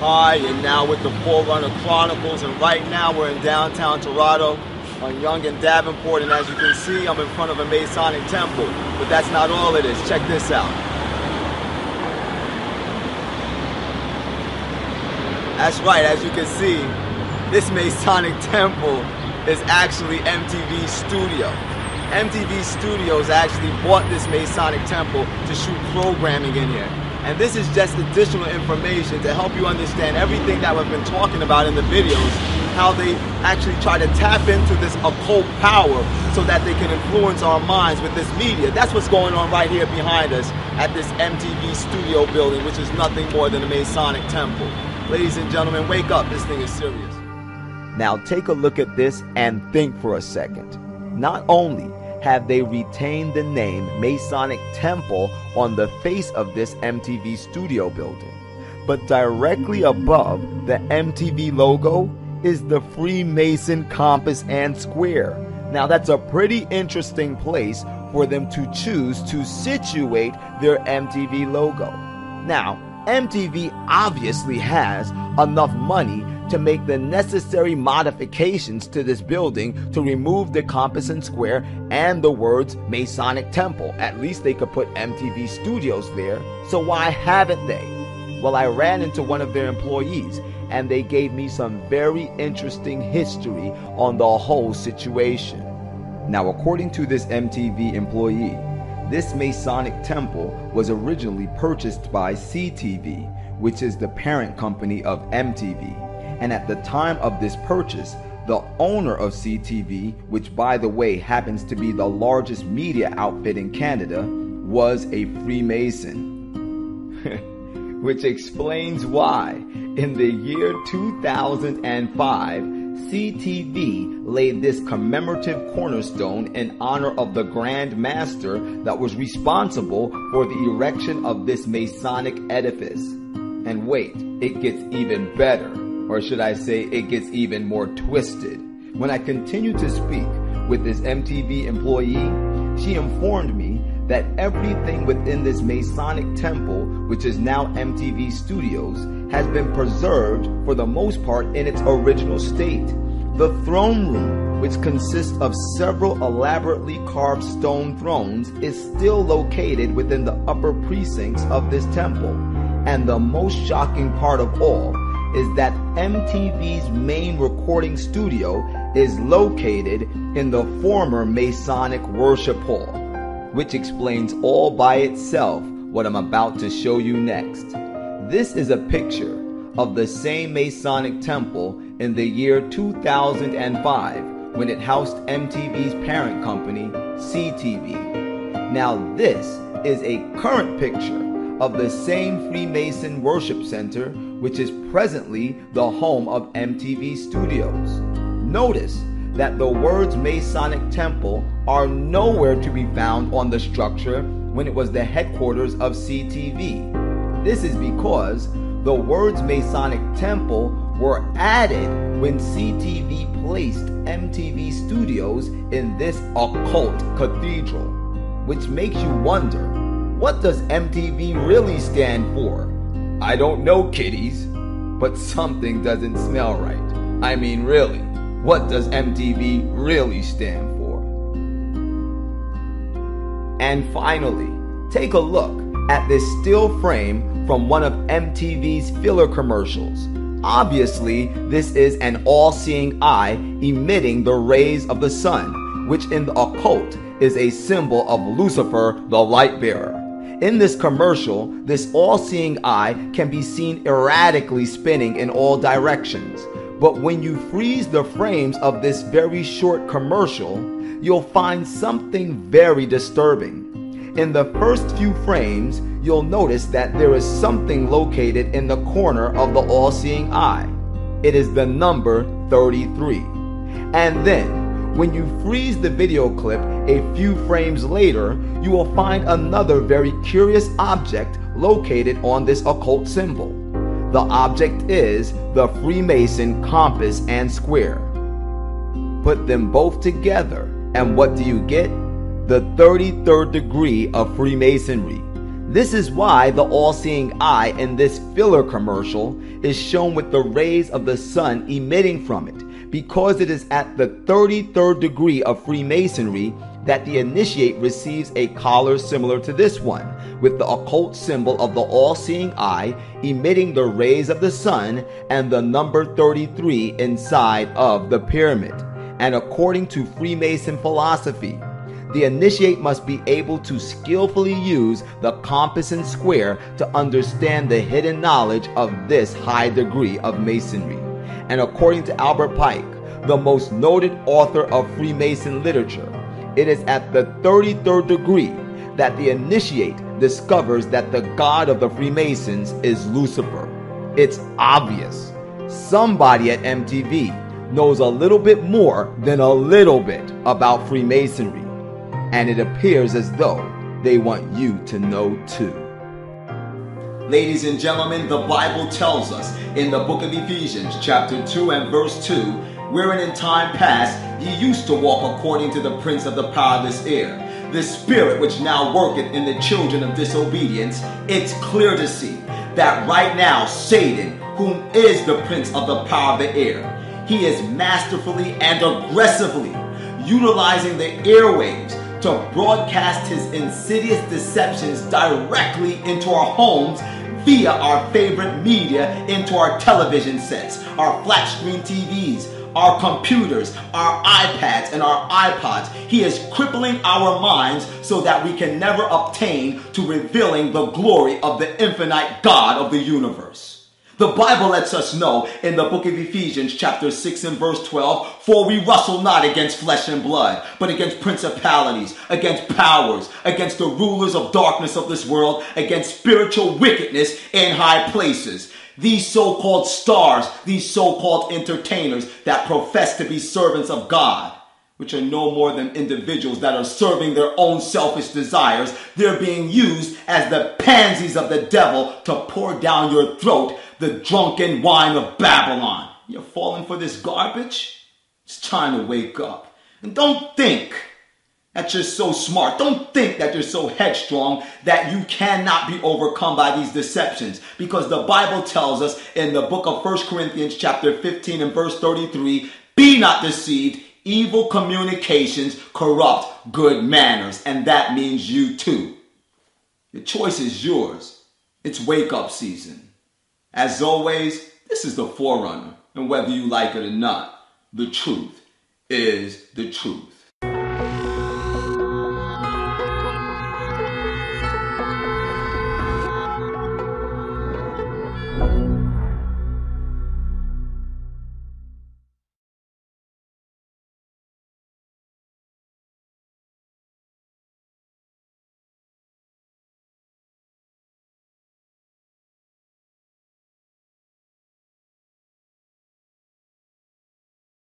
Hi, and now with the Forerunner Chronicles, and right now we're in downtown Toronto on Yonge and Davenport, and as you can see, I'm in front of a Masonic temple, but that's not all it is. Check this out. That's right, as you can see, this Masonic temple is actually MTV Studio. MTV Studios actually bought this Masonic temple to shoot programming in here. And this is just additional information to help you understand everything that we've been talking about in the videos, how they actually try to tap into this occult power so that they can influence our minds with this media. That's what's going on right here behind us at this MTV Studio building, which is nothing more than a Masonic temple. Ladies and gentlemen, wake up. This thing is serious. Now take a look at this and think for a second. Not only have they retained the name Masonic Temple on the face of this MTV Studio building, but directly above the MTV logo is the Freemason compass and square. Now that's a pretty interesting place for them to choose to situate their MTV logo. Now, MTV obviously has enough money to make the necessary modifications to this building to remove the compass and square and the words Masonic Temple. At least they could put MTV Studios there, so why haven't they? Well, I ran into one of their employees and they gave me some very interesting history on the whole situation. Now, according to this MTV employee, this Masonic temple was originally purchased by CTV, which is the parent company of MTV. And at the time of this purchase, the owner of CTV, which by the way happens to be the largest media outfit in Canada, was a Freemason. Which explains why, in the year 2005, CTV laid this commemorative cornerstone in honor of the Grand Master that was responsible for the erection of this Masonic edifice. And wait, it gets even better. Or should I say, it gets even more twisted. When I continued to speak with this MTV employee, she informed me that everything within this Masonic temple, which is now MTV Studios, has been preserved for the most part in its original state. The throne room, which consists of several elaborately carved stone thrones, is still located within the upper precincts of this temple. And the most shocking part of all is that MTV's main recording studio is located in the former Masonic Worship Hall, which explains all by itself what I'm about to show you next. This is a picture of the same Masonic temple in the year 2005 when it housed MTV's parent company, CTV. Now this is a current picture of the same Freemason Worship Center, which is presently the home of MTV Studios. Notice that the words Masonic Temple are nowhere to be found on the structure when it was the headquarters of CTV. This is because the words Masonic Temple were added when CTV placed MTV Studios in this occult cathedral, which makes you wonder, what does MTV really stand for? I don't know, kiddies, but something doesn't smell right. I mean, really, what does MTV really stand for? And finally, take a look at this still frame from one of MTV's filler commercials. Obviously, this is an all-seeing eye emitting the rays of the sun, which in the occult is a symbol of Lucifer, the light bearer. In this commercial, this all-seeing eye can be seen erratically spinning in all directions. But when you freeze the frames of this very short commercial, you'll find something very disturbing. In the first few frames, you'll notice that there is something located in the corner of the all-seeing eye. It is the number 33. And then, when you freeze the video clip a few frames later, you will find another very curious object located on this occult symbol. The object is the Freemason compass and square. Put them both together, and what do you get? The 33rd degree of Freemasonry. This is why the all-seeing eye in this filler commercial is shown with the rays of the sun emitting from it, because it is at the 33rd degree of Freemasonry that the initiate receives a collar similar to this one, with the occult symbol of the all-seeing eye emitting the rays of the sun and the number 33 inside of the pyramid. And according to Freemason philosophy, the initiate must be able to skillfully use the compass and square to understand the hidden knowledge of this high degree of Masonry. And according to Albert Pike, the most noted author of Freemason literature, it is at the 33rd degree that the initiate discovers that the god of the Freemasons is Lucifer. It's obvious. Somebody at MTV knows a little bit more than a little bit about Freemasonry. And it appears as though they want you to know too. Ladies and gentlemen, the Bible tells us in the book of Ephesians, chapter 2 and verse 2, wherein in time past ye used to walk according to the prince of the power of this air, the spirit which now worketh in the children of disobedience. It's clear to see that right now Satan, whom is the prince of the power of the air, he is masterfully and aggressively utilizing the airwaves to broadcast his insidious deceptions directly into our homes via our favorite media, into our television sets, our flat screen TVs, our computers, our iPads, and our iPods. He is crippling our minds so that we can never obtain to revealing the glory of the infinite God of the universe. The Bible lets us know in the book of Ephesians chapter 6 and verse 12, for we wrestle not against flesh and blood, but against principalities, against powers, against the rulers of darkness of this world, against spiritual wickedness in high places. These so-called stars, these so-called entertainers that profess to be servants of God, which are no more than individuals that are serving their own selfish desires, they're being used as the pansies of the devil to pour down your throat the drunken wine of Babylon. You're falling for this garbage? It's time to wake up. And don't think that you're so smart. Don't think that you're so headstrong that you cannot be overcome by these deceptions. Because the Bible tells us in the book of 1 Corinthians chapter 15 and verse 33, be not deceived, evil communications corrupt good manners. And that means you too. The choice is yours. It's wake up season. As always, this is the Forerunner. And whether you like it or not, the truth is the truth.